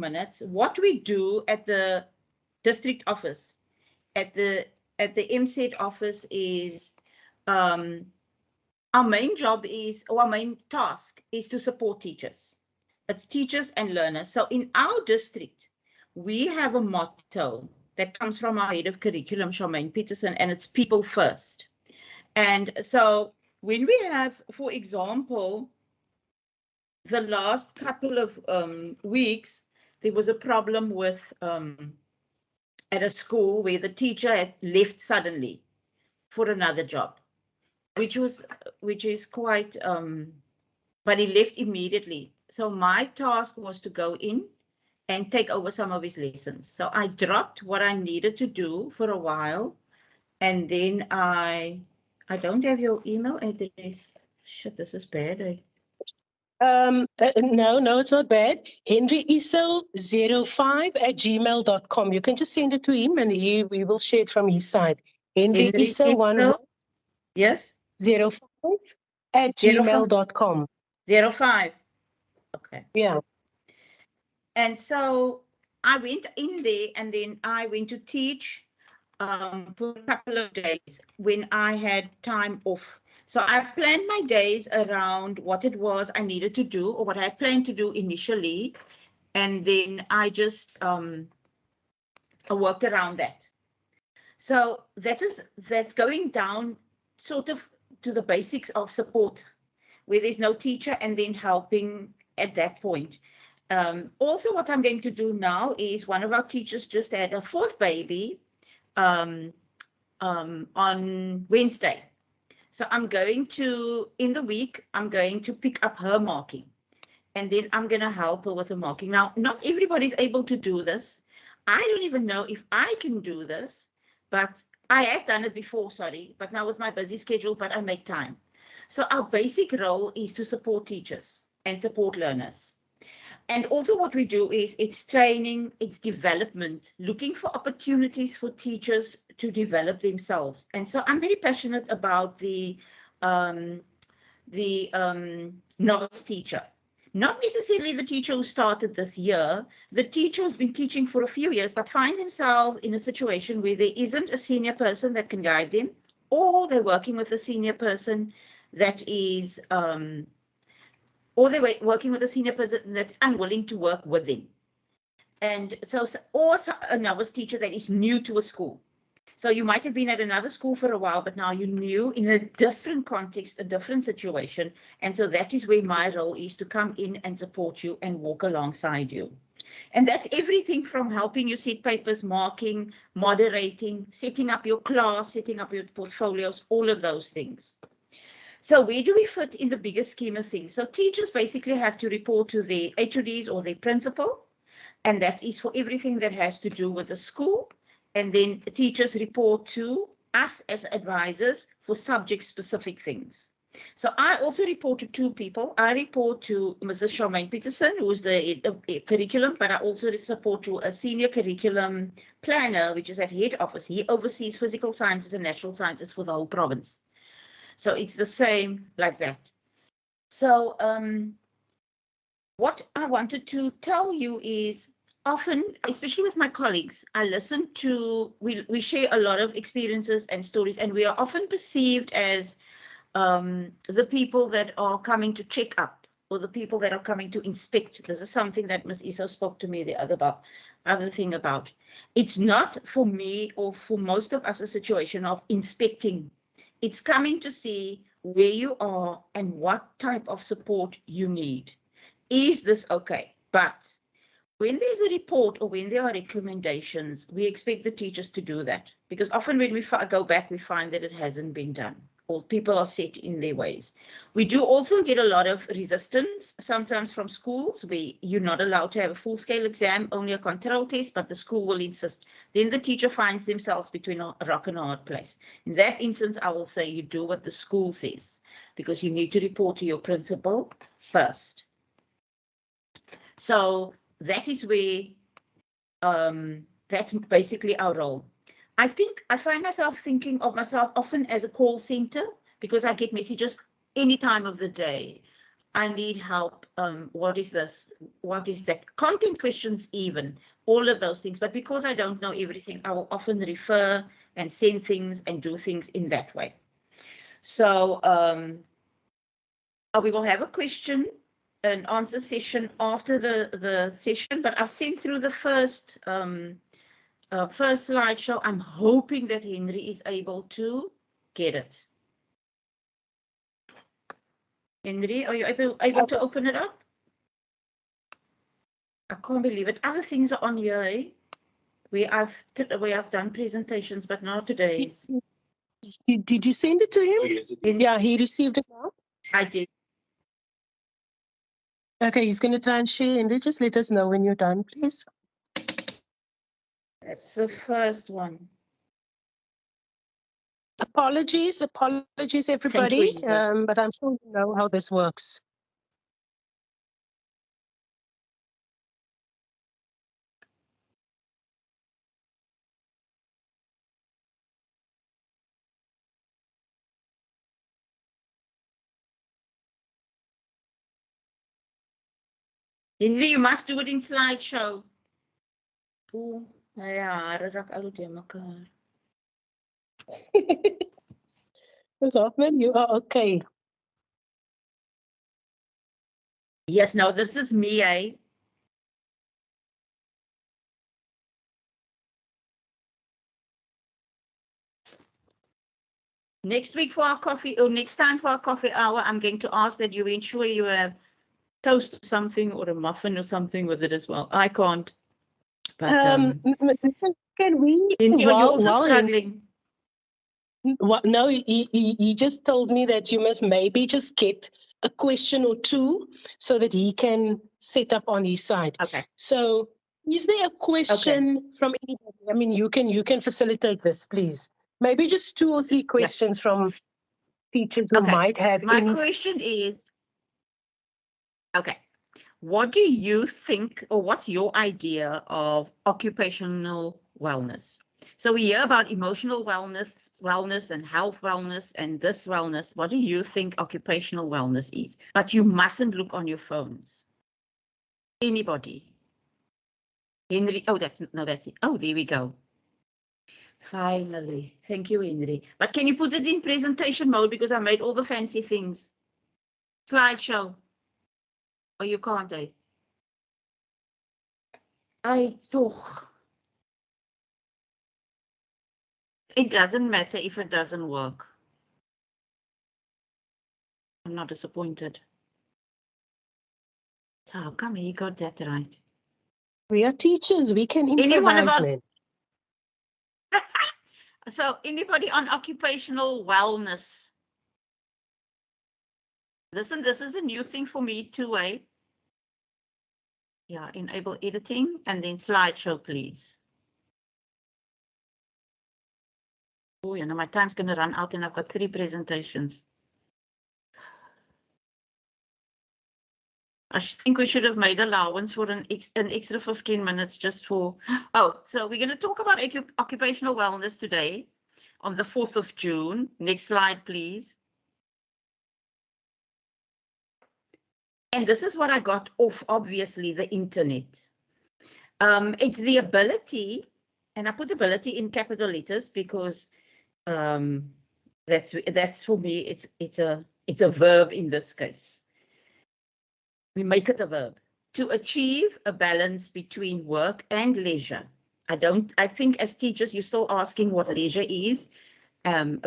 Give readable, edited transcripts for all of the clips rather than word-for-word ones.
minutes. What we do at the district office, at the MSET office is, our main job is, or our main task is to support teachers. It's teachers and learners. So in our district, we have a motto that comes from our head of curriculum, Charmaine Peterson, and it's people first. And so when we have, for example, the last couple of weeks, there was a problem with at a school where the teacher had left suddenly for another job, which is quite, but he left immediately. So my task was to go in and take over some of his lessons. So I dropped what I needed to do for a while, and then I don't have your email address. Shit, this is bad. No, it's not bad. henryiso05@gmail.com. You can just send it to him and we will share it from his side. henryiso yes 05@gmail.com. 05. Okay. Yeah. And so I went in there, and then I went to teach for a couple of days when I had time off. So I planned my days around what it was I needed to do, or what I planned to do initially, and then I just worked around that. So that's going down sort of to the basics of support, where there's no teacher, and then helping at that point. Also, what I'm going to do now is, one of our teachers just had a fourth baby on Wednesday. So I'm going to, in the week, I'm going to pick up her marking, and then I'm going to help her with the marking. Now, not everybody's able to do this. I don't even know if I can do this, but I have done it before, sorry, but now with my busy schedule, but I make time. So our basic role is to support teachers and support learners. And also what we do is, it's training, it's development, looking for opportunities for teachers to develop themselves. And so I'm very passionate about the novice teacher. Not necessarily the teacher who started this year, the teacher who's been teaching for a few years, but find themselves in a situation where there isn't a senior person that can guide them, or they're working with a senior person that is, or they're working with a senior person that's unwilling to work with them. And so, or a novice teacher that is new to a school. So you might have been at another school for a while, but now you're new in a different context, a different situation. And so that is where my role is, to come in and support you and walk alongside you. And that's everything from helping you set papers, marking, moderating, setting up your class, setting up your portfolios, all of those things. So where do we fit in the bigger scheme of things? So teachers basically have to report to their HODs or their principal, and that is for everything that has to do with the school. And then teachers report to us as advisors for subject-specific things. So I also report to two people. I report to Mrs. Charmaine Peterson, who is the head of curriculum, but I also report to a senior curriculum planner, which is at head office. He oversees physical sciences and natural sciences for the whole province. So it's the same like that. So what I wanted to tell you is, often, especially with my colleagues, I listen to, we share a lot of experiences and stories, and we are often perceived as the people that are coming to check up, or the people that are coming to inspect. This is something that Ms. Iso spoke to me the other thing about. It's not for me or for most of us a situation of inspecting. It's coming to see where you are and what type of support you need. Is this okay? But when there's a report or when there are recommendations, we expect the teachers to do that, because often when we go back, we find that it hasn't been done, or people are set in their ways. We do also get a lot of resistance, sometimes from schools, where you're not allowed to have a full-scale exam, only a control test, but the school will insist. Then the teacher finds themselves between a rock and a hard place. In that instance, I will say you do what the school says, because you need to report to your principal first. So that is where, that's basically our role. I think I find myself thinking of myself often as a call center, because I get messages any time of the day. I need help. What is this? What is that? Content questions even, all of those things. But because I don't know everything, I will often refer and send things and do things in that way. So we will have a question and answer session after the session, but I've sent through the first slideshow. I'm hoping that Henry is able to get it. Henry, are you able to open it up? I can't believe it. Other things are on here. Eh? We have done presentations, but not today's. Did you send it to him? Yes, yeah, he received it now. I did. Okay, he's going to try and share, and just let us know when you're done, please. That's the first one. Apologies, everybody. But I'm sure you know how this works. Henry, you must do it in slideshow. Oh, ja, raak al die mekaar. Ms. Hoffmann, you are okay. Yes, no, this is me, eh? Next week for our coffee, or next time for our coffee hour, I'm going to ask that you ensure you have toast or something, or a muffin or something with it as well. I can't. But can we? Are you also struggling? No, he just told me that you must maybe just get a question or two so that he can set up on his side. Okay. So is there a question from anybody? I mean, you can facilitate this, please. Maybe just 2 or 3 questions from teachers who might have. My question is, what do you think, or what's your idea of occupational wellness? So we hear about emotional wellness and health wellness and this wellness. What do you think occupational wellness is? But you mustn't look on your phones. Anybody? Henry, that's it. Oh, there we go. Finally. Thank you, Henry. But can you put it in presentation mode, because I made all the fancy things? Slideshow. Oh, you can't, eh? It doesn't matter if it doesn't work. I'm not disappointed. So how come he got that right? We are teachers. We can improvise. So anybody on occupational wellness? Listen, this is a new thing for me too, eh? Yeah, enable editing and then slideshow, please. Oh, you know, my time's going to run out and I've got 3 presentations. I think we should have made allowance for an extra 15 minutes just for... Oh, so we're going to talk about occupational wellness today on the 4th of June. Next slide, please. And this is what I got off, obviously, the internet. It's the ability, and I put ability in capital letters because that's for me, it's a verb in this case. We make it a verb. To achieve a balance between work and leisure. I think as teachers, you're still asking what leisure is,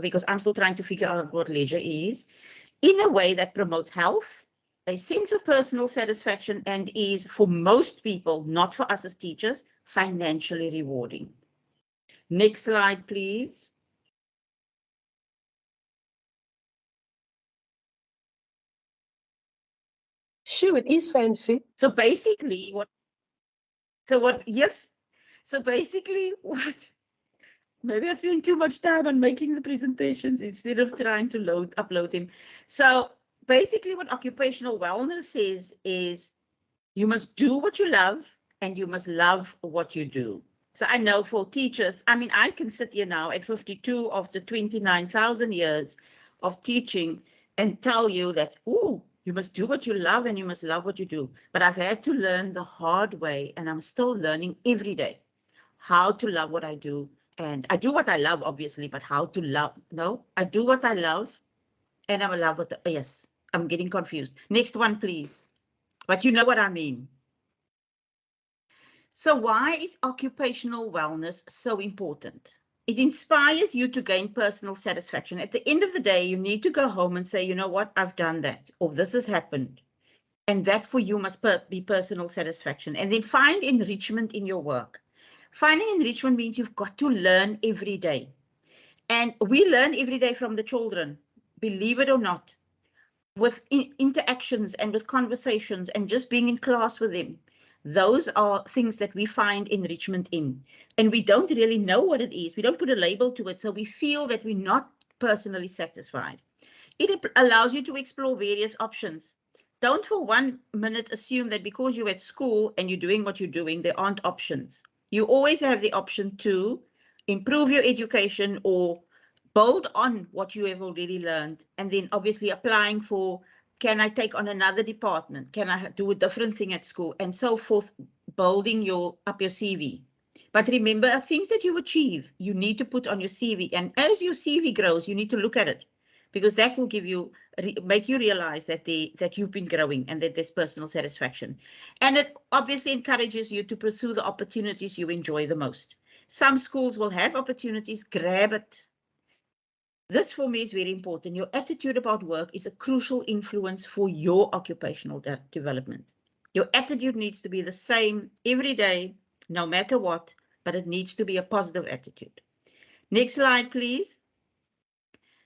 because I'm still trying to figure out what leisure is, in a way that promotes health, a sense of personal satisfaction, and is, for most people, not for us as teachers, financially rewarding. Next slide, please. Sure, it is fancy. So basically, maybe I spent too much time on making the presentations instead of trying to upload them. So basically what occupational wellness is you must do what you love and you must love what you do. So I know for teachers, I mean, I can sit here now at 52 of the 29,000 years of teaching and tell you that, ooh, You must do what you love and you must love what you do. But I've had to learn the hard way, and I'm still learning every day how to love what I do. And I do what I love, obviously, but how to love. No, I do what I love and I'm in love with the, yes, I'm getting confused. Next one, please. But you know what I mean. So why is occupational wellness so important? It inspires you to gain personal satisfaction. At the end of the day, you need to go home and say, you know what, I've done that, or this has happened. And that for you must be personal satisfaction. And then find enrichment in your work. Finding enrichment means you've got to learn every day. And we learn every day from the children, believe it or not, with interactions and with conversations and just being in class with them. Those are things that we find enrichment in. And we don't really know what it is. We don't put a label to it. So we feel that we're not personally satisfied. It allows you to explore various options. Don't for 1 minute assume that because you're at school and you're doing what you're doing, there aren't options. You always have the option to improve your education or build on what you have already learned. And then obviously applying for, can I take on another department? Can I do a different thing at school? And so forth, building up your CV. But remember, things that you achieve, you need to put on your CV. And as your CV grows, you need to look at it, because that will give you, make you realize that that you've been growing and that there's personal satisfaction. And it obviously encourages you to pursue the opportunities you enjoy the most. Some schools will have opportunities, grab it. This for me is very important. Your attitude about work is a crucial influence for your occupational development. Your attitude needs to be the same every day, no matter what, but it needs to be a positive attitude. Next slide, please.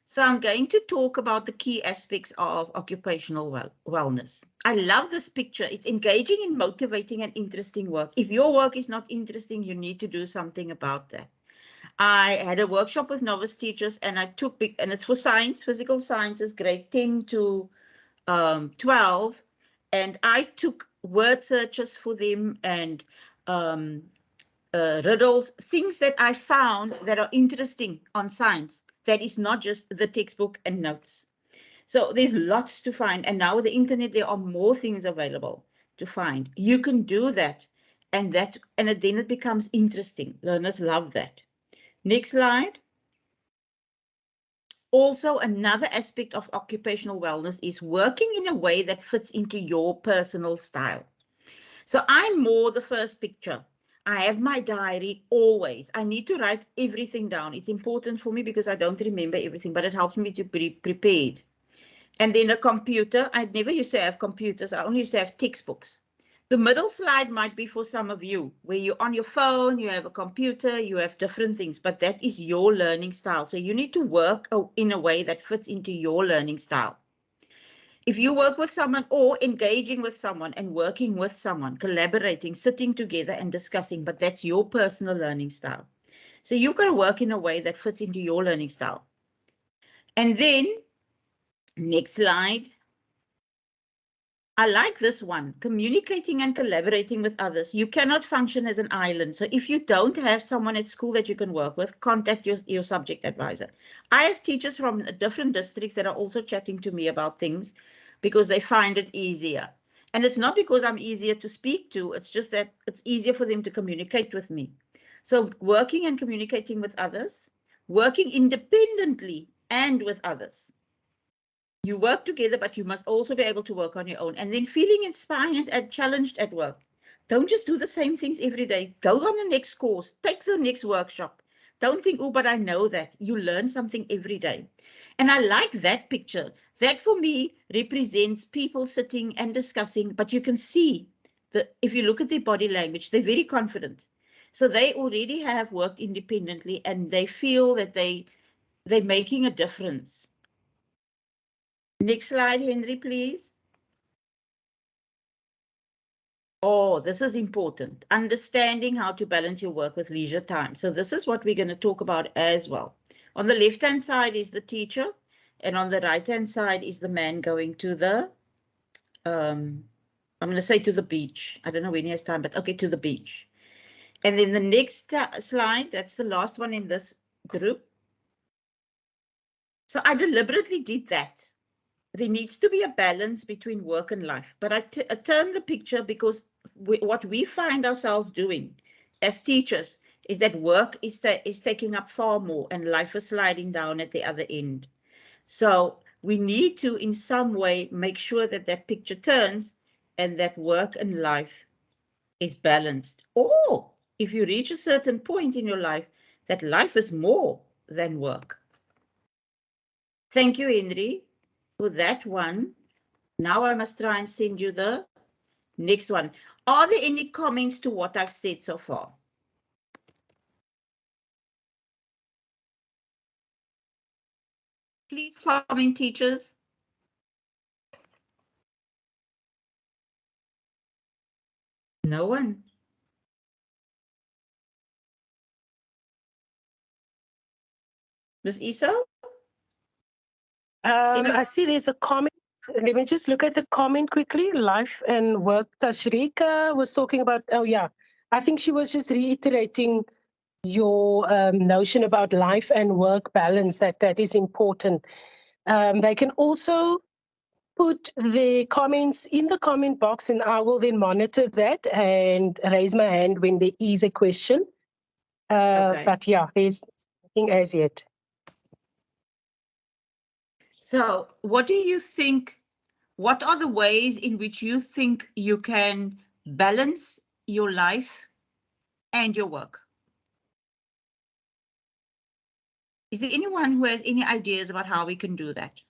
So I'm going to talk about the key aspects of occupational wellness. I love this picture. It's engaging in motivating and interesting work. If your work is not interesting, you need to do something about that. I had a workshop with novice teachers and I took, and it's for science, physical sciences, grade 10 to 12. And I took word searches for them and riddles, things that I found that are interesting on science. That is not just the textbook and notes. So there's lots to find. And now with the internet, there are more things available to find. You can do that. And then it becomes interesting. Learners love that. Next slide. Also, another aspect of occupational wellness is working in a way that fits into your personal style. So I'm more the first picture. I have my diary always. I need to write everything down. It's important for me because I don't remember everything, but it helps me to be prepared. And then a computer. I never used to have computers. I only used to have textbooks. The middle slide might be for some of you, where you're on your phone, you have a computer, you have different things, but that is your learning style. So you need to work in a way that fits into your learning style. If you work with someone or engaging with someone and working with someone, collaborating, sitting together and discussing, but that's your personal learning style. So you've got to work in a way that fits into your learning style. And then, next slide. I like this one, communicating and collaborating with others. You cannot function as an island. So if you don't have someone at school that you can work with, contact your subject advisor. I have teachers from different districts that are also chatting to me about things because they find it easier. And it's not because I'm easier to speak to, it's just that it's easier for them to communicate with me. So working and communicating with others, working independently and with others. You work together, but you must also be able to work on your own. And then feeling inspired and challenged at work. Don't just do the same things every day. Go on the next course. Take the next workshop. Don't think, oh, but I know that. You learn something every day. And I like that picture. That for me represents people sitting and discussing, but you can see that if you look at their body language, they're very confident. So they already have worked independently and they feel that they're making a difference. Next slide, Henry, please. Oh, this is important. Understanding how to balance your work with leisure time. So this is what we're going to talk about as well. On the left-hand side is the teacher, and on the right-hand side is the man going to the, I'm going to say to the beach. I don't know when he has time, but okay, to the beach. And then the next slide, that's the last one in this group. So I deliberately did that. there needs to be a balance between work and life. But I turn the picture because what we find ourselves doing as teachers is that work is taking up far more and life is sliding down at the other end. So we need to, in some way, make sure that that picture turns and that work and life is balanced. Or if you reach a certain point in your life, that life is more than work. Thank you, Henry, for that one. Now I must try and send you the next one. Are there any comments to what I've said so far? Please comment, teachers. No one. Ms. Isa? I see there's a comment. Let me just look at the comment quickly. Life and work. Tashrika was talking about, oh yeah, I think she was just reiterating your notion about life and work balance, that is important. They can also put the comments in the comment box and I will then monitor that and raise my hand when there is a question. Okay. But yeah, there's nothing as yet. So what do you think, what are the ways in which you think you can balance your life and your work? Is there anyone who has any ideas about how we can do that?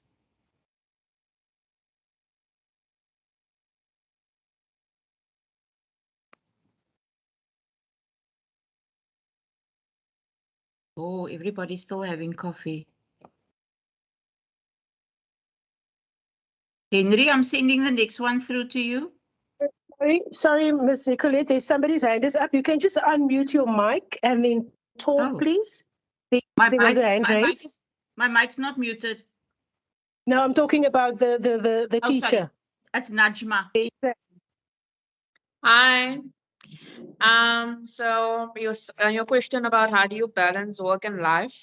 Oh, everybody's still having coffee. Henry, I'm sending the next one through to you. Sorry, Ms. Nicolette, there's somebody's hand is up. You can just unmute your mic and then talk, please. There was a hand raised. My mic's not muted. No, I'm talking about the teacher. Sorry. That's Najma. Hi. So your question about how do you balance work and life?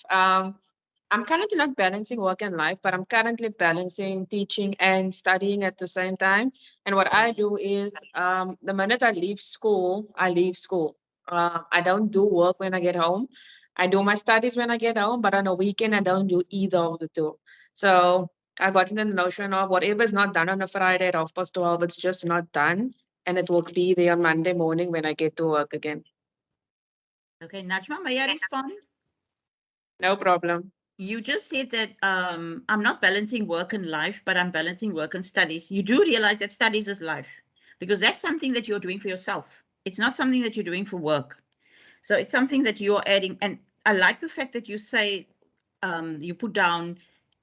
I'm currently not balancing work and life, but I'm currently balancing teaching and studying at the same time. And what I do is, the minute I leave school, I leave school. I don't do work when I get home. I do my studies when I get home, but on a weekend, I don't do either of the two. So I got into the notion of whatever is not done on a Friday at 12:30, it's just not done. And it will be there on Monday morning when I get to work again. Okay, Najma, may I respond? No problem. You just said that I'm not balancing work and life, but I'm balancing work and studies. You do realize that studies is life, because that's something that you're doing for yourself. It's not something that you're doing for work. So it's something that you're adding. And I like the fact that you say you put down,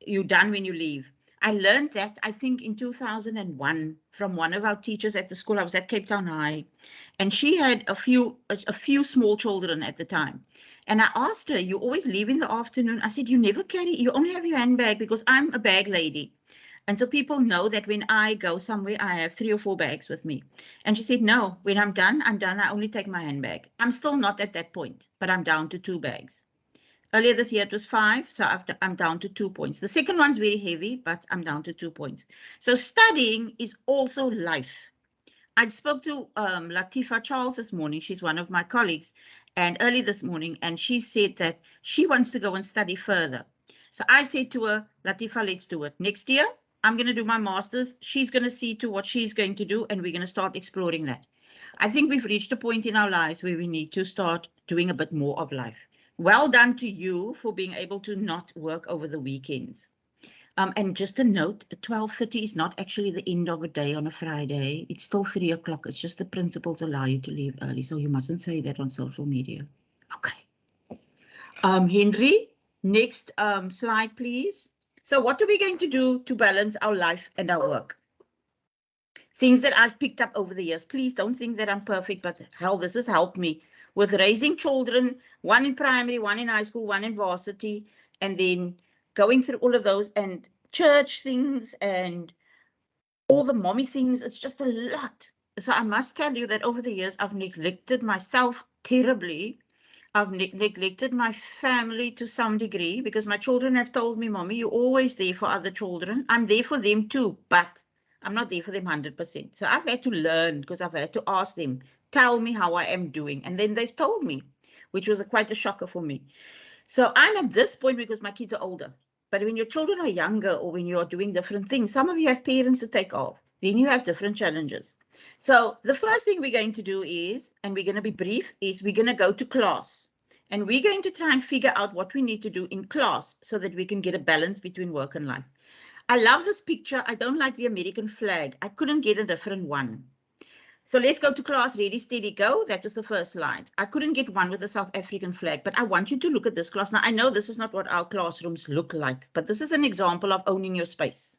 you're done when you leave. I learned that, I think, in 2001 from one of our teachers at the school. I was at Cape Town High, and she had a few small children at the time. And I asked her, you always leave in the afternoon? I said, you never carry, you only have your handbag, because I'm a bag lady. And so people know that when I go somewhere, I have 3 or 4 bags with me. And she said, no, when I'm done, I'm done. I only take my handbag. I'm still not at that point, but I'm down to 2 bags. Earlier this year, it was 5, so I'm down to 2 points. The second one's very heavy, but I'm down to 2 points. So studying is also life. I spoke to Latifa Charles this morning. She's one of my colleagues, and early this morning, and she said that she wants to go and study further. So I said to her, Latifa, let's do it. Next year, I'm going to do my master's. She's going to see to what she's going to do, and we're going to start exploring that. I think we've reached a point in our lives where we need to start doing a bit more of life. Well done to you for being able to not work over the weekends. And just a note, 12:30 is not actually the end of a day on a Friday. It's still 3 o'clock. It's just the principals allow you to leave early, so you mustn't say that on social media. Okay. Henry, next slide, please. So what are we going to do to balance our life and our work? Things that I've picked up over the years. Please don't think that I'm perfect, but hell, this has helped me with raising children, one in primary, one in high school, one in varsity, and then going through all of those and church things and all the mommy things. It's just a lot. So I must tell you that over the years, I've neglected myself terribly. I've neglected my family to some degree because my children have told me, Mommy, you're always there for other children. I'm there for them too, but I'm not there for them 100%. So I've had to learn because I've had to ask them, tell me how I am doing. And then they've told me, which was quite a shocker for me. So I'm at this point because my kids are older. But when your children are younger or when you're doing different things, some of you have parents to take off. Then you have different challenges. So the first thing we're going to do is, and we're going to be brief, is we're going to go to class. And we're going to try and figure out what we need to do in class so that we can get a balance between work and life. I love this picture. I don't like the American flag. I couldn't get a different one. So let's go to class, ready, steady, go. That was the first slide. I couldn't get one with a South African flag, but I want you to look at this class. Now, I know this is not what our classrooms look like, but this is an example of owning your space.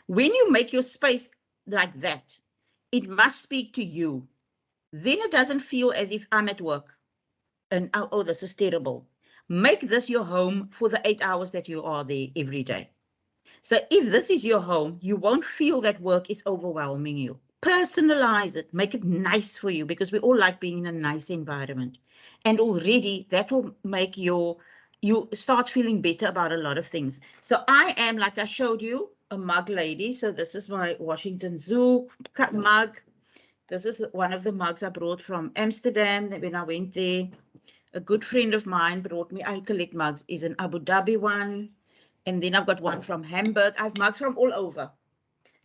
When you make your space like that, it must speak to you. Then it doesn't feel as if I'm at work and, oh, this is terrible. Make this your home for the 8 hours that you are there every day. So if this is your home, you won't feel that work is overwhelming you. Personalize it, make it nice for you, because we all like being in a nice environment. And already that will make you start feeling better about a lot of things. So I am, like I showed you, a mug lady. So this is my Washington Zoo mug. This is one of the mugs I brought from Amsterdam when I went there. A good friend of mine brought me, I collect mugs, is an Abu Dhabi one. And then I've got one from Hamburg. I have mugs from all over.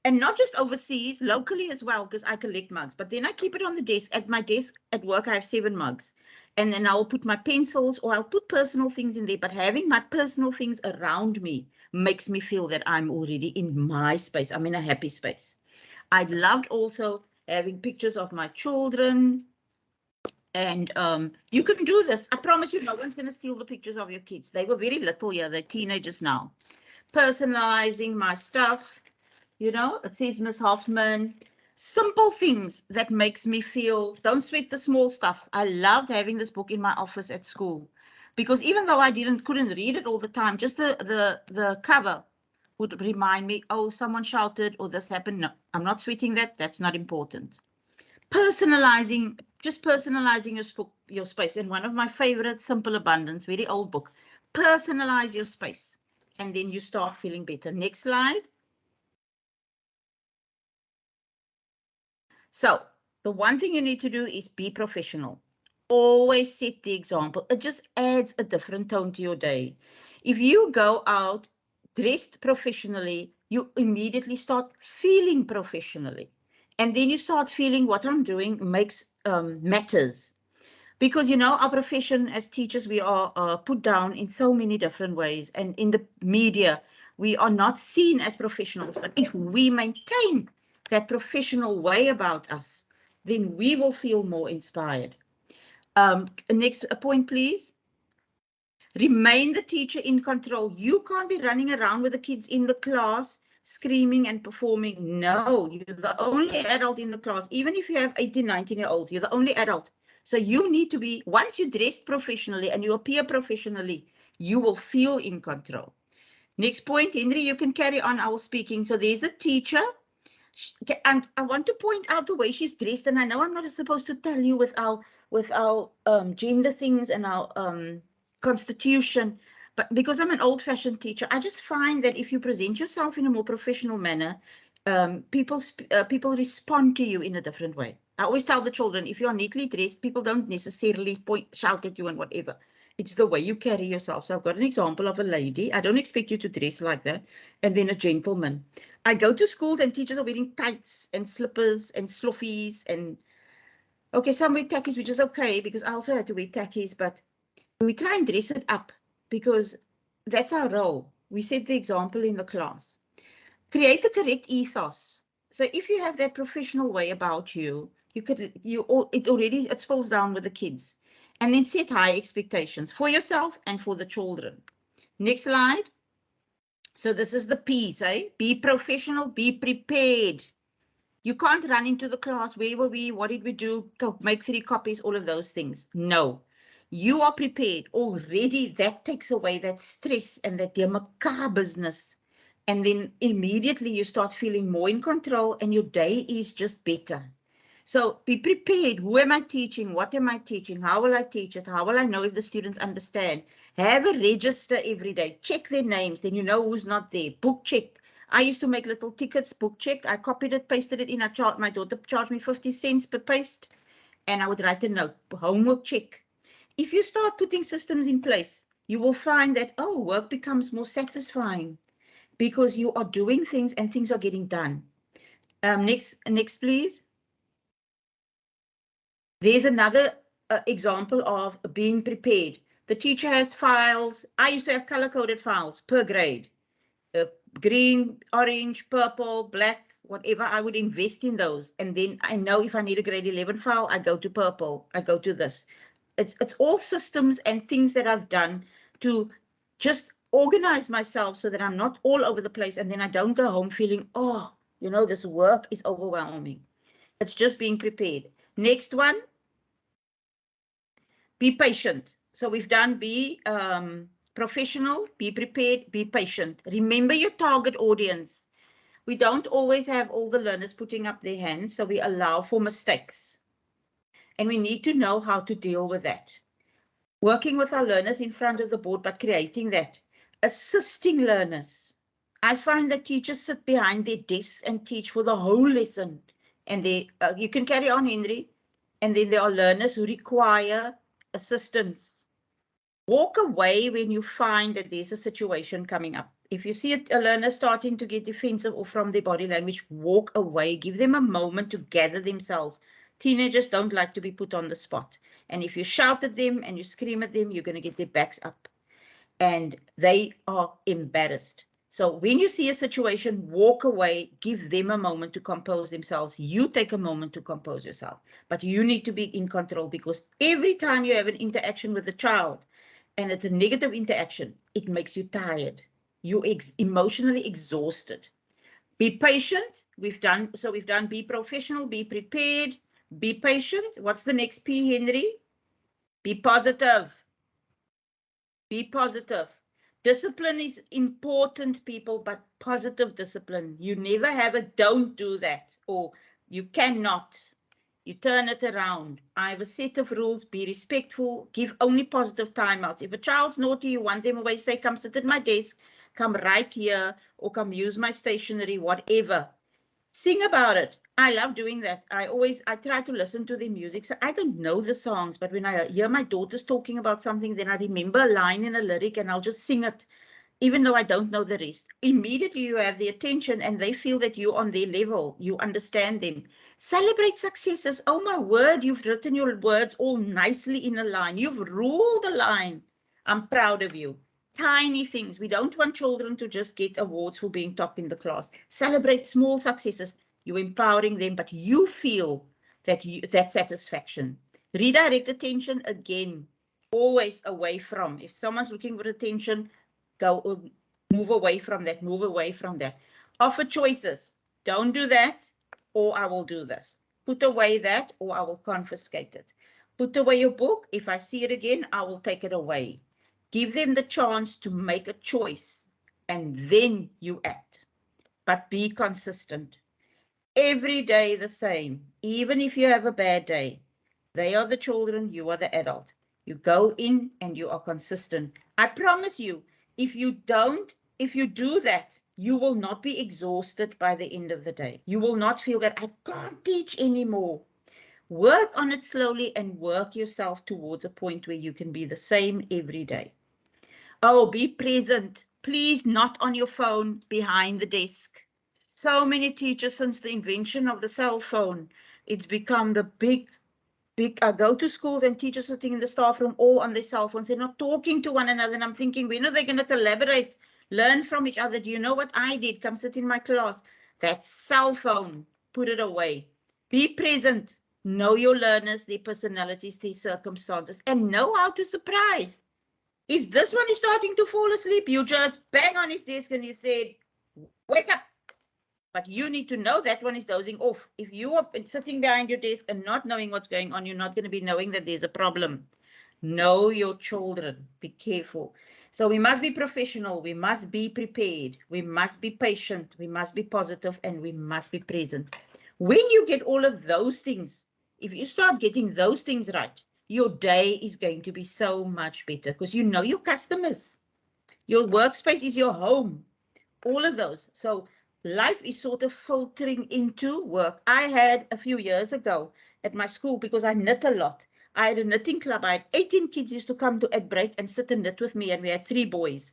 And not just overseas, locally as well, because I collect mugs. But then I keep it on the desk. At my desk at work, I have 7 mugs. And then I'll put my pencils or I'll put personal things in there. But having my personal things around me makes me feel that I'm already in my space. I'm in a happy space. I loved also having pictures of my children. And you can do this. I promise you, no one's going to steal the pictures of your kids. They were very little, yeah, they're teenagers now. Personalizing my stuff, you know, it says Miss Hoffmann. Simple things that makes me feel, don't sweat the small stuff. I love having this book in my office at school because even though I couldn't read it all the time, just the cover would remind me, oh, someone shouted or this happened. No, I'm not sweating that. That's not important. Personalizing, just personalizing your space. And one of my favorite, Simple Abundance, very old book, personalize your space. And then you start feeling better. Next slide. So the one thing you need to do is be professional. Always set the example. It just adds a different tone to your day. If you go out dressed professionally, you immediately start feeling professionally. And then you start feeling what I'm doing makes matters. Because, you know, our profession as teachers, we are put down in so many different ways. And in the media, we are not seen as professionals. But if we maintain that professional way about us, then we will feel more inspired. Next point, please. Remain the teacher in control. You can't be running around with the kids in the class screaming and performing. No, you're the only adult in the class. Even if you have 18, 19-year-olds, you're the only adult. So you need to be, once you dress professionally and you appear professionally, you will feel in control. Next point, Henry, you can carry on our speaking. So there's a teacher. And I want to point out the way she's dressed. And I know I'm not supposed to tell you with our gender things and our constitution, but because I'm an old-fashioned teacher, I just find that if you present yourself in a more professional manner, people respond to you in a different way. I always tell the children, if you are neatly dressed, people don't necessarily shout at you and whatever. It's the way you carry yourself. So I've got an example of a lady. I don't expect you to dress like that. And then a gentleman. I go to schools and teachers are wearing tights and slippers and sloffies and, okay, some wear tackies, which is okay because I also had to wear tackies, but we try and dress it up because that's our role. We set the example in the class. Create the correct ethos. So if you have that professional way about you, it spills down with the kids. And then set high expectations for yourself and for the children. Next slide. So this is the P's, eh? Be professional, be prepared. You can't run into the class. Where were we? What did we do? Go make 3 copies, all of those things. No. You are prepared already. That takes away that stress and that macabre business. And then immediately you start feeling more in control and your day is just better. So be prepared. Who am I teaching? What am I teaching? How will I teach it? How will I know if the students understand? Have a register every day. Check their names. Then you know who's not there. Book check. I used to make little tickets, book check. I copied it, pasted it in. My daughter charged me 50 cents per paste. And I would write a note. Homework check. If you start putting systems in place, you will find that, oh, work becomes more satisfying because you are doing things and things are getting done. Next, please. There's another example of being prepared. The teacher has files. I used to have color-coded files per grade. Green, orange, purple, black, whatever. I would invest in those. And then I know if I need a grade 11 file, I go to purple. I go to this. It's all systems and things that I've done to just organize myself so that I'm not all over the place. And then I don't go home feeling, oh, you know, this work is overwhelming. It's just being prepared. Next one. Be patient. So we've done be professional, be prepared, be patient. Remember your target audience. We don't always have all the learners putting up their hands, so we allow for mistakes. And we need to know how to deal with that. Working with our learners in front of the board, but creating that. Assisting learners. I find that teachers sit behind their desks and teach for the whole lesson. And they, you can carry on, Henry. And then there are learners who require assistance. Walk away when you find that there's a situation coming up. If you see a learner starting to get defensive or from their body language, walk away. Give them a moment to gather themselves. Teenagers don't like to be put on the spot. And if you shout at them and you scream at them, you're going to get their backs up. And they are embarrassed. So when you see a situation, walk away, give them a moment to compose themselves. You take a moment to compose yourself. But you need to be in control, because every time you have an interaction with a child, and it's a negative interaction, it makes you tired. You're emotionally exhausted. Be patient. We've done be professional, be prepared, be patient. What's the next P, Henry? Be positive. Be positive. Discipline is important, people, but positive discipline. You never have a don't do that, or you cannot. You turn it around. I have a set of rules. Be respectful. Give only positive timeouts. If a child's naughty, you want them away, say, come sit at my desk, come right here, or come use my stationery, whatever. Sing about it. I love doing that. I try to listen to the music. So I don't know the songs, but when I hear my daughters talking about something, then I remember a line in a lyric and I'll just sing it, even though I don't know the rest. Immediately you have the attention and they feel that you're on their level. You understand them. Celebrate successes. Oh my word, you've written your words all nicely in a line. You've ruled a line. I'm proud of you. Tiny things. We don't want children to just get awards for being top in the class. Celebrate small successes. You're empowering them, but you feel that satisfaction. Redirect attention again. Always away from. If someone's looking for attention, go move away from that. Move away from that. Offer choices. Don't do that, or I will do this. Put away that, or I will confiscate it. Put away your book. If I see it again, I will take it away. Give them the chance to make a choice, and then you act. But be consistent. Every day the same. Even if you have a bad day, they are the children, you are the adult. You go in and you are consistent. I promise you, if you do that, you will not be exhausted by the end of the day. You will not feel that I can't teach anymore. Work on it slowly and work yourself towards a point where you can be the same every day. Oh, be present. Please, not on your phone behind the desk. So many teachers, since the invention of the cell phone, it's become the big, I go to schools and teachers sitting in the staff room all on their cell phones. They're not talking to one another. And I'm thinking, when are they going to collaborate, learn from each other? Do you know what I did? Come sit in my class. That cell phone, put it away. Be present. Know your learners, their personalities, their circumstances, and know how to surprise. If this one is starting to fall asleep, you just bang on his desk and you said, wake up. But you need to know that one is dozing off. If you are sitting behind your desk and not knowing what's going on, you're not going to be knowing that there's a problem. Know your children. Be careful. So we must be professional. We must be prepared. We must be patient. We must be positive, and we must be present. When you get all of those things, if you start getting those things right, your day is going to be so much better because you know your customers. Your workspace is your home. All of those. So life is sort of filtering into work. I had a few years ago at my school, because I knit a lot. I had a knitting club. I had 18 kids used to come to at break and sit and knit with me, and we had 3 boys.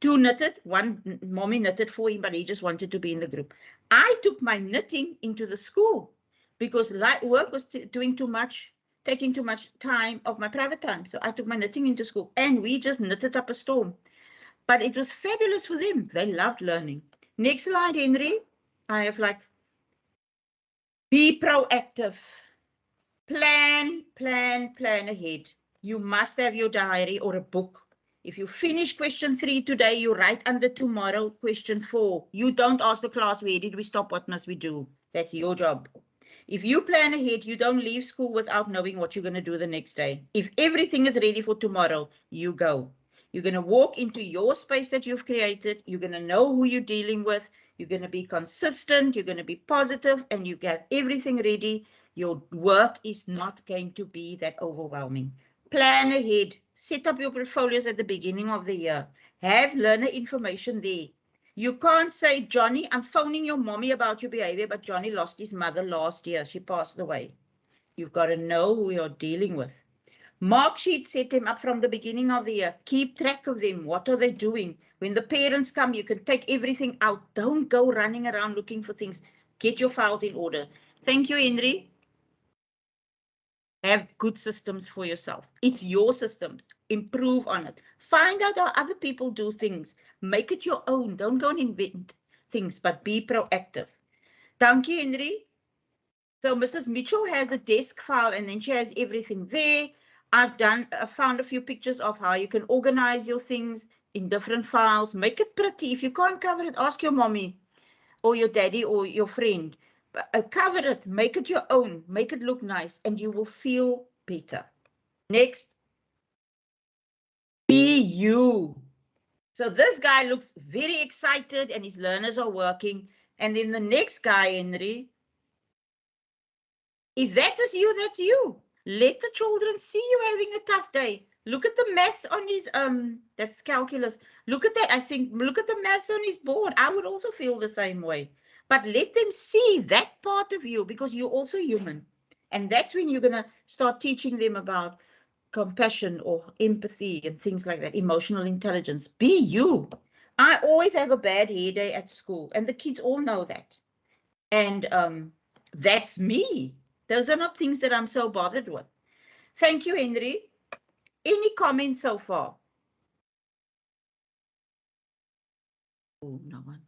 2 knitted, 1 mommy knitted for him, but he just wanted to be in the group. I took my knitting into the school because work was doing too much, taking too much time of my private time. So I took my knitting into school, and we just knitted up a storm. But it was fabulous for them. They loved learning. Next slide, Henry. I have be proactive. Plan ahead. You must have your diary or a book. If you finish question 3 today, you write under tomorrow question 4. You don't ask the class, where did we stop? What must we do? That's your job. If you plan ahead, you don't leave school without knowing what you're going to do the next day. If everything is ready for tomorrow, you go. You're going to walk into your space that you've created. You're going to know who you're dealing with. You're going to be consistent. You're going to be positive, and you get everything ready. Your work is not going to be that overwhelming. Plan ahead. Set up your portfolios at the beginning of the year. Have learner information there. You can't say, Johnny, I'm phoning your mommy about your behavior, but Johnny lost his mother last year. She passed away. You've got to know who you're dealing with. Mark sheets, set them up from the beginning of the year. Keep track of them. What are they doing? When the parents come, you can take everything out. Don't go running around looking for things. Get your files in order. Thank you, Henry. Have good systems for yourself. It's your systems. Improve on it. Find out how other people do things. Make it your own. Don't go and invent things, but be proactive. Dankie, Henry. So Mrs. Mitchell has a desk file, and then she has everything there. I've found a few pictures of how you can organize your things in different files. Make it pretty. If you can't cover it, ask your mommy or your daddy or your friend. Cover it, make it your own, make it look nice, and you will feel better. Next. Be you. So this guy looks very excited, and his learners are working. And then the next guy, Henry, if that is you, that's you. Let the children see you having a tough day. Look at the maths on his, that's calculus. Look at that. Look at the maths on his board. I would also feel the same way. But let them see that part of you, because you're also human. And that's when you're going to start teaching them about compassion or empathy and things like that, emotional intelligence. Be you. I always have a bad hair day at school, and the kids all know that. And that's me. Those are not things that I'm so bothered with. Thank you, Henry. Any comments so far? Oh, no one.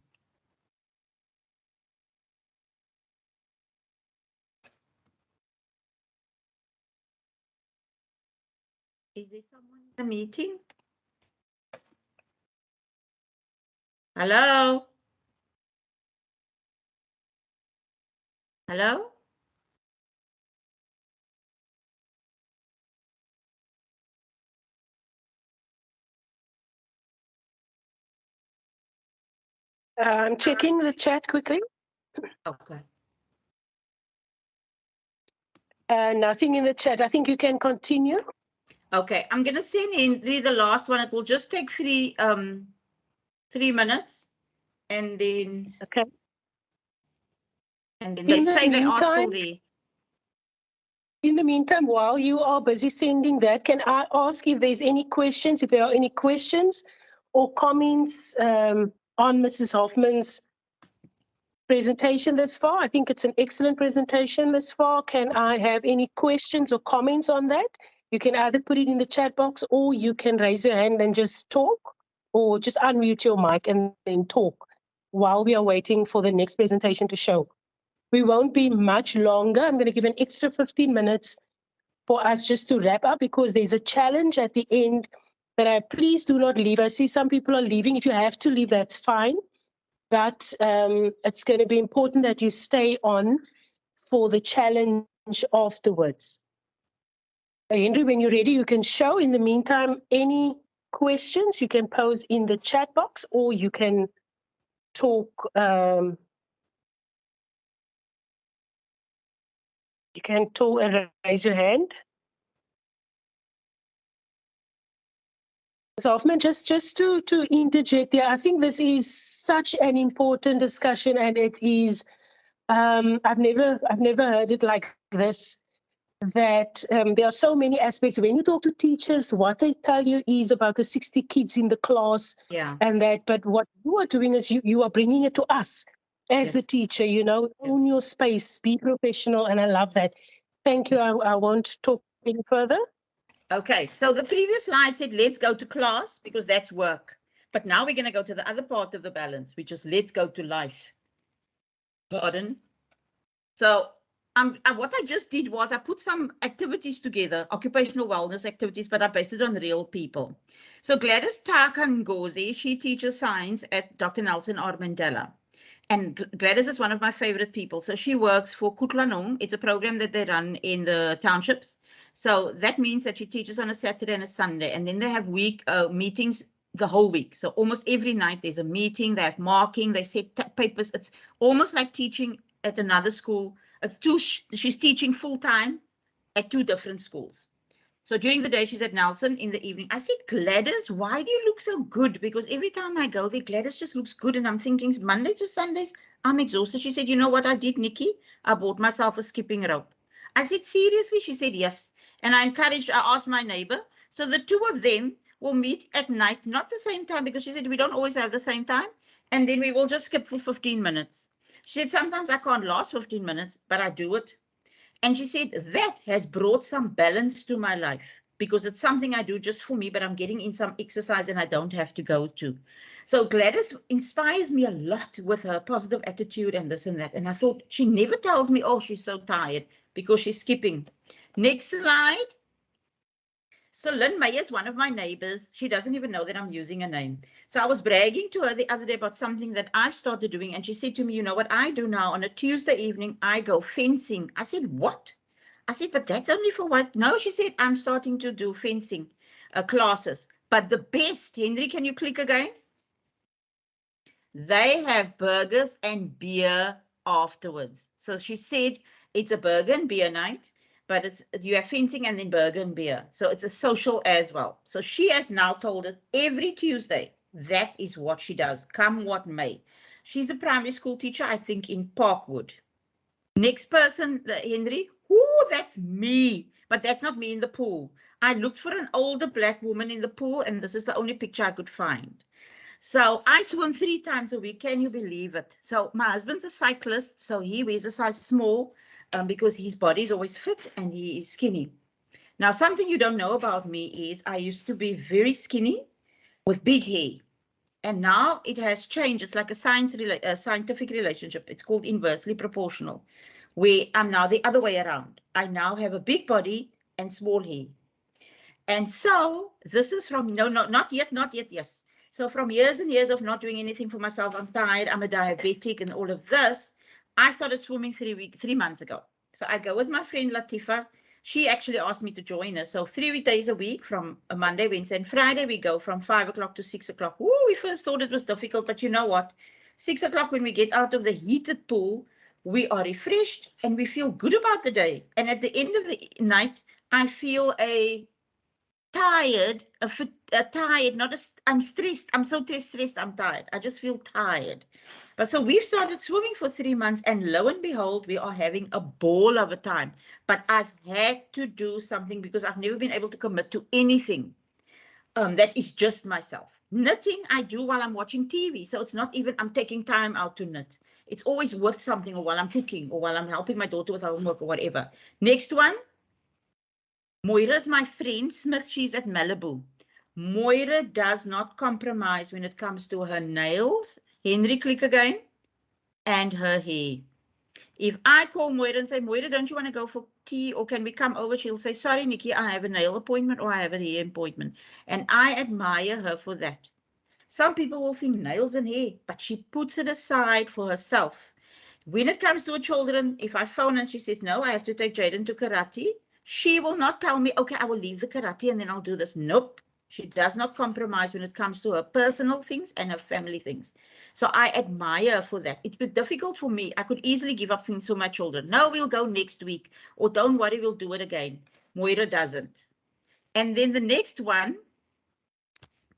Is there someone in the meeting? Hello? Hello? I'm checking the chat quickly. Okay. Nothing in the chat. I think you can continue. Okay, I'm going to send Henry the last one. It will just take 3 minutes. And then, Okay. And then they say they are still there. In the meantime, while you are busy sending that, can I ask if there's any questions, if there are any questions or comments on Mrs. Hoffmann's presentation this far? I think it's an excellent presentation this far. Can I have any questions or comments on that? You can either put it in the chat box, or you can raise your hand and just talk, or just unmute your mic and then talk while we are waiting for the next presentation to show. We won't be much longer. I'm going to give an extra 15 minutes for us just to wrap up, because there's a challenge at the end that please do not leave. I see some people are leaving. If you have to leave, that's fine. But it's going to be important that you stay on for the challenge afterwards. Henry, when you're ready, you can show. In the meantime, any questions you can pose in the chat box, or you can talk You can talk and raise your hand. So Hoffmann, just to interject there, I think this is such an important discussion, and it is, I've never heard it like this, that there are so many aspects. When you talk to teachers, what they tell you is about the 60 kids in the class, Yeah. and that, but what you are doing is you are bringing it to us as the Yes. teacher, you know, own Yes. your space, be professional, and I love that. Thank you. I won't talk any further. Okay, so the previous slide said, let's go to class because that's work. But now we're going to go to the other part of the balance, which is let's go to life. Pardon? So what I just did was I put some activities together, occupational wellness activities, but I based it on real people. So Gladys Takangozi, she teaches science at Dr. Nelson R. Mandela. And Gladys is one of my favorite people. So she works for Kutlanong. It's a program that they run in the townships. So that means that she teaches on a Saturday and a Sunday. And then they have meetings the whole week. So almost every night there's a meeting. They have marking. They set papers. It's almost like teaching at another school. She's teaching full time at 2 different schools. So during the day, she's at Nelson. In the evening, I said, Gladys, why do you look so good? Because every time I go there, Gladys just looks good. And I'm thinking Monday to Sundays, I'm exhausted. She said, you know what I did, Nikki? I bought myself a skipping rope. I said, seriously? She said, yes. And I asked my neighbor. So the two of them will meet at night, not the same time, because she said, we don't always have the same time. And then we will just skip for 15 minutes. She said, sometimes I can't last 15 minutes, but I do it. And she said, that has brought some balance to my life because it's something I do just for me, but I'm getting in some exercise and I don't have to go to. So Gladys inspires me a lot with her positive attitude and this and that. And I thought, she never tells me, oh, she's so tired because she's skipping. Next slide. So Lynn May is one of my neighbors. She doesn't even know that I'm using a name. So I was bragging to her the other day about something that I've started doing. And she said to me, you know what I do now? On a Tuesday evening, I go fencing. I said, what? I said, but that's only for what? No, she said, I'm starting to do fencing classes. But the best, Henry, can you click again? They have burgers and beer afterwards. So she said it's a burger and beer night. But you have fencing and then burger and beer. So it's a social as well. So she has now told us every Tuesday, that is what she does, come what may. She's a primary school teacher, I think, in Parkwood. Next person, Henry. Ooh, that's me. But that's not me in the pool. I looked for an older black woman in the pool, and this is the only picture I could find. So I swim 3 times a week. Can you believe it? So my husband's a cyclist, so he wears a size small because his body is always fit and he is skinny. Now, something you don't know about me is I used to be very skinny with big hair. And now it has changed. It's like a scientific relationship. It's called inversely proportional, where I'm now the other way around. I now have a big body and small hair. And so this is from, no, not yet, yes. So from years and years of not doing anything for myself, I'm tired, I'm a diabetic and all of this, I started swimming 3 months ago. So I go with my friend Latifa. She actually asked me to join her. So 3 days a week from a Monday, Wednesday and Friday, we go from 5 o'clock to 6 o'clock. Ooh, we first thought it was difficult, but you know what? 6 o'clock when we get out of the heated pool, we are refreshed and we feel good about the day. And at the end of the night, I feel tired, I'm stressed. I'm so stressed, I'm tired. I just feel tired. But so we've started swimming for 3 months and lo and behold, we are having a ball of a time. But I've had to do something because I've never been able to commit to anything that is just myself. Knitting, I do while I'm watching TV. So it's not even I'm taking time out to knit. It's always with something or while I'm cooking or while I'm helping my daughter with homework or whatever. Next one. Moira is my friend, Smith, she's at Malibu. Moira does not compromise when it comes to her nails. Henry, click again. And her hair. If I call Moira and say, Moira, don't you want to go for tea or can we come over? She'll say, sorry, Nikki, I have a nail appointment or I have a hair appointment. And I admire her for that. Some people will think nails and hair, but she puts it aside for herself. When it comes to her children, if I phone and she says, no, I have to take Jaden to karate, she will not tell me, okay, I will leave the karate and then I'll do this. Nope. She does not compromise when it comes to her personal things and her family things. So I admire her for that. It's been difficult for me. I could easily give up things for my children. No, we'll go next week. Or don't worry, we'll do it again. Moira doesn't. And then the next one,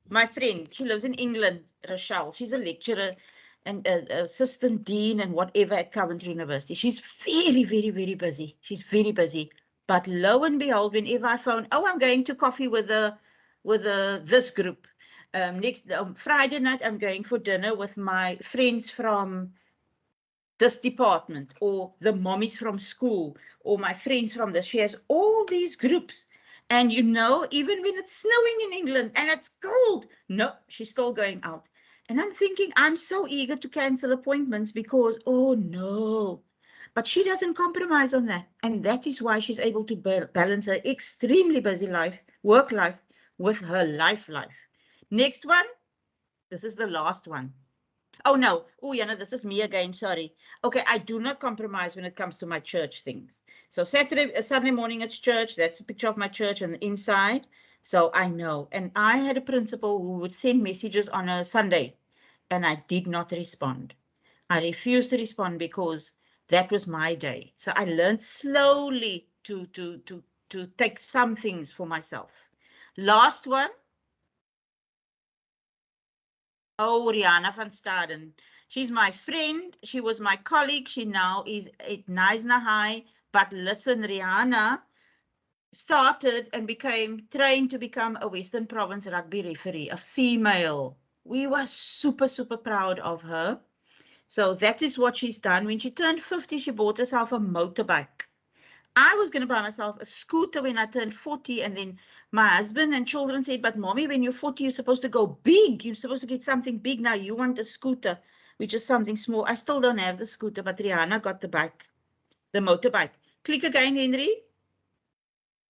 my friend, she lives in England, Rochelle. She's a lecturer and assistant dean and whatever at Coventry University. She's very, very, very busy. She's very busy. But lo and behold, whenever I phone, oh, I'm going to coffee with this group. Next Friday night, I'm going for dinner with my friends from this department, or the mommies from school, or my friends from this. She has all these groups. And you know, even when it's snowing in England and it's cold, no, she's still going out. And I'm thinking, I'm so eager to cancel appointments because, oh no. But she doesn't compromise on that. And that is why she's able to balance her extremely busy life, work life, with her life. Next one. This is the last one. Oh, no. Oh, Jana, this is me again. Sorry. Okay, I do not compromise when it comes to my church things. So Sunday morning it's church. That's a picture of my church on the inside. So I know. And I had a principal who would send messages on a Sunday, and I did not respond. I refused to respond because that was my day. So I learned slowly to take some things for myself. Last one. Oh, Rihanna van Staden. She's my friend. She was my colleague. She now is at Knysna High. But listen, Rihanna started and became trained to become a Western Province rugby referee, a female. We were super, super proud of her. So that is what she's done. When she turned 50, she bought herself a motorbike. I was going to buy myself a scooter when I turned 40, and then my husband and children said, but mommy, when you're 40, you're supposed to go big. You're supposed to get something big. Now you want a scooter, which is something small. I still don't have the scooter, but Rihanna got the bike, the motorbike. Click again, Henry.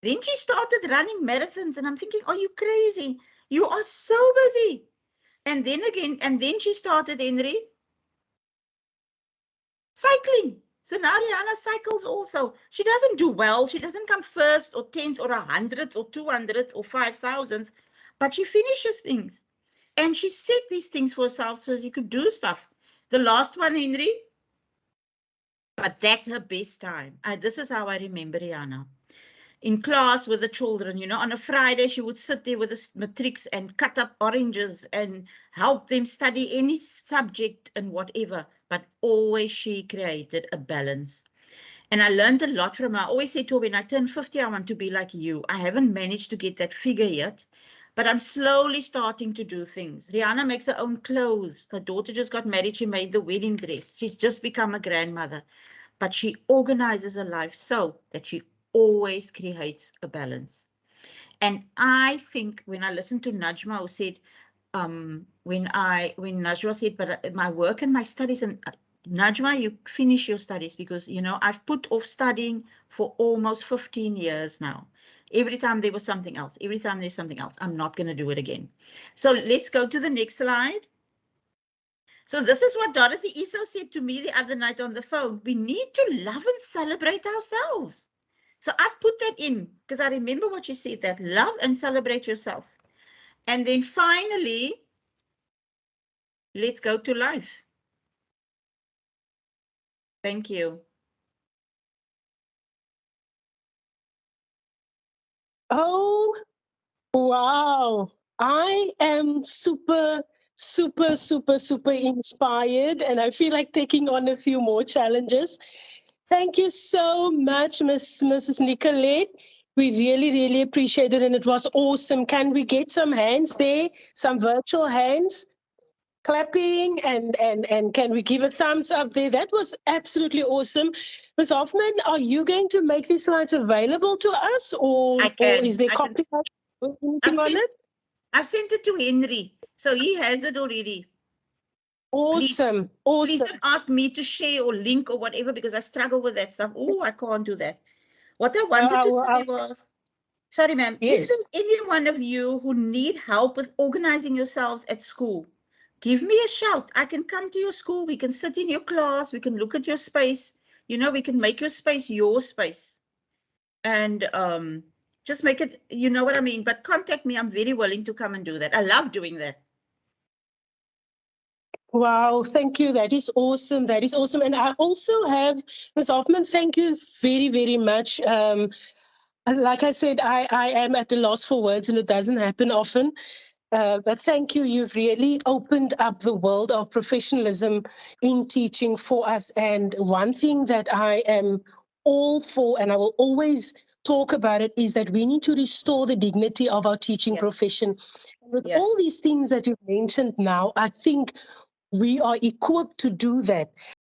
Then she started running marathons, and I'm thinking, are you crazy? You are so busy. And then again, and then she started, Henry, cycling. So now Rihanna cycles also. She doesn't do well. She doesn't come first or 10th or 100th or 200th or 5,000th, but she finishes things. And she set these things for herself so she could do stuff. The last one, Henry, but that's her best time. This is how I remember Rihanna. In class with the children, you know, on a Friday, she would sit there with the matrics and cut up oranges and help them study any subject and whatever. But always she created a balance. And I learned a lot from her. I always say to her, when I turn 50, I want to be like you. I haven't managed to get that figure yet, but I'm slowly starting to do things. Rihanna makes her own clothes. Her daughter just got married. She made the wedding dress. She's just become a grandmother. But she organizes her life so that she always creates a balance. And I think when I listened to Najma, who said, when Najma said, but my work and my studies, and Najma, you finish your studies, because, you know, I've put off studying for almost 15 years now. Every time there was something else, every time there's something else, I'm not going to do it again. So let's go to the next slide. So this is what Dorothy Iso said to me the other night on the phone. We need to love and celebrate ourselves. So I put that in because I remember what she said, that love and celebrate yourself. And then finally, let's go to life. Thank you. Oh, wow. I am super inspired, and I feel like taking on a few more challenges. Thank you so much, Mrs. Nicolette. We really appreciate it, and it was awesome. Can we get some hands there, some virtual hands clapping, and can we give a thumbs up there? That was absolutely awesome. Ms. Hoffmann, are you going to make these slides available to us, or is there copyright anything on it? I've sent it to Henry, so he has it already. Awesome. Please don't ask me to share or link or whatever, because I struggle with that stuff. Oh, I can't do that. What I wanted to say was, sorry, ma'am, yes. If there's any one of you who need help with organizing yourselves at school, give me a shout. I can come to your school. We can sit in your class. We can look at your space. You know, we can make your space your space. And Just make it, you know what I mean? But contact me. I'm very willing to come and do that. I love doing that. Wow, thank you. That is awesome. That is awesome. And I also have, Ms. Hoffmann, thank you very, very much. Like I said, I am at a loss for words, and it doesn't happen often. But thank you. You've really opened up the world of professionalism in teaching for us. And one thing that I am all for, and I will always talk about it, is that we need to restore the dignity of our teaching Yes. profession. With Yes. all these things that you've mentioned now, I think we are equipped to do that.